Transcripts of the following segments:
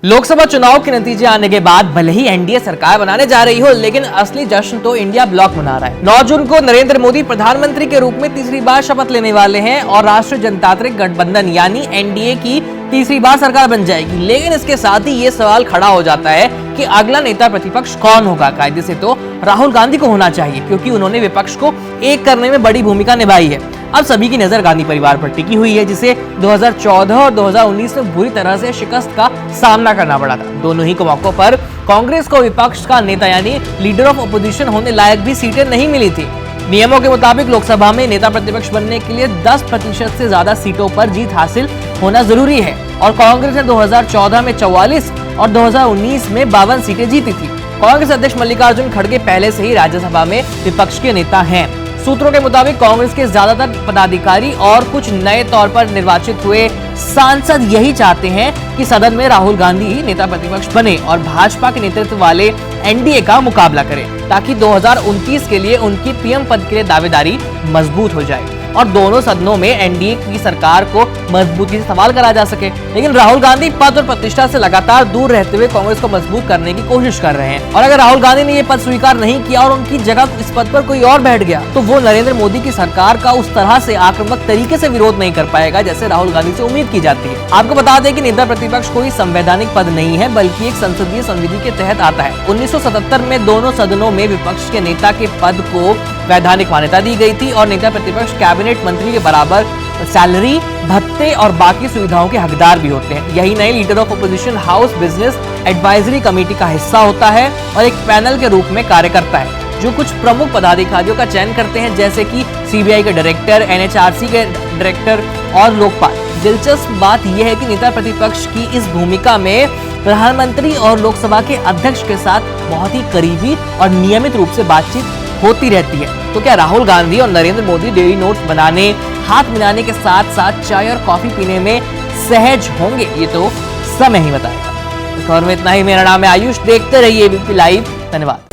लोकसभा चुनाव के नतीजे आने के बाद भले ही एनडीए सरकार बनाने जा रही हो, लेकिन असली जश्न तो इंडिया ब्लॉक मना रहा है। 9 जून को नरेंद्र मोदी प्रधानमंत्री के रूप में तीसरी बार शपथ लेने वाले हैं और राष्ट्रीय जनतांत्रिक गठबंधन यानी एनडीए की तीसरी बार सरकार बन जाएगी। लेकिन इसके साथ ही ये सवाल खड़ा हो जाता है कि अगला नेता प्रतिपक्ष कौन होगा। कायदे से तो राहुल गांधी को होना चाहिए, क्योंकि उन्होंने विपक्ष को एक करने में बड़ी भूमिका निभाई है। अब सभी की नजर गांधी परिवार पर टिकी हुई है, जिसे 2014 और 2019 में बुरी तरह से शिकस्त का सामना करना पड़ा था। दोनों ही मौकों पर कांग्रेस को विपक्ष का नेता यानी लीडर ऑफ अपोजिशन होने लायक भी सीटें नहीं मिली थी। नियमों के मुताबिक लोकसभा में नेता प्रतिपक्ष बनने के लिए 10% से ज्यादा सीटों पर जीत हासिल होना जरूरी है और कांग्रेस ने 2014 में 44 और 2019 में 52 सीटें जीती थी। कांग्रेस अध्यक्ष मल्लिकार्जुन खड़गे पहले से ही राज्यसभा में विपक्ष के नेता हैं। सूत्रों के मुताबिक कांग्रेस के ज्यादातर पदाधिकारी और कुछ नए तौर पर निर्वाचित हुए सांसद यही चाहते हैं कि सदन में राहुल गांधी ही नेता प्रतिपक्ष बने और भाजपा के नेतृत्व वाले एनडीए का मुकाबला करें, ताकि 2029 के लिए उनकी पीएम पद के लिए दावेदारी मजबूत हो जाए और दोनों सदनों में एनडीए की सरकार को मजबूती से सवाल करा जा सके। लेकिन राहुल गांधी पद और प्रतिष्ठा से लगातार दूर रहते हुए कांग्रेस को मजबूत करने की कोशिश कर रहे हैं और अगर राहुल गांधी ने ये पद स्वीकार नहीं किया और उनकी जगह इस पद पर कोई और बैठ गया तो वो नरेंद्र मोदी की सरकार का उस तरह से आक्रामक तरीके से विरोध नहीं कर पाएगा जैसे राहुल गांधी से उम्मीद की जाती है। आपको बता दें कि नेता प्रतिपक्ष कोई संवैधानिक पद नहीं है, बल्कि एक संसदीय संविधि के तहत आता है। 1977 में दोनों सदनों में विपक्ष के नेता के पद को वैधानिक मान्यता दी गई थी और नेता प्रतिपक्ष कैबिनेट मंत्री के बराबर सैलरी, भत्ते और बाकी सुविधाओं के हकदार भी होते हैं। यही नहीं, leader of opposition house business advisory committee का हिस्सा होता है और एक पैनल के रूप में कार्य करता है जो कुछ प्रमुख पदाधिकारियों का चयन करते हैं, जैसे कि सीबीआई के डायरेक्टर, एनएचआरसी के डायरेक्टर और लोकपाल। दिलचस्प बात यह है कि नेता प्रतिपक्ष की इस भूमिका में प्रधानमंत्री और लोकसभा के अध्यक्ष के साथ बहुत ही करीबी और नियमित रूप से बातचीत होती रहती है। तो क्या राहुल गांधी और नरेंद्र मोदी डेली नोट्स बनाने, हाथ मिलाने के साथ साथ चाय और कॉफी पीने में सहज होंगे? ये तो समय ही बताएगा। इस खबर में इतना ही। मेरा नाम है आयुष, देखते रहिए एबीपी लाइव। धन्यवाद।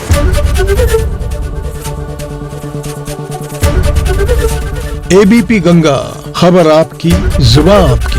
एबीपी गंगा, खबर आपकी, जुबान आपकी।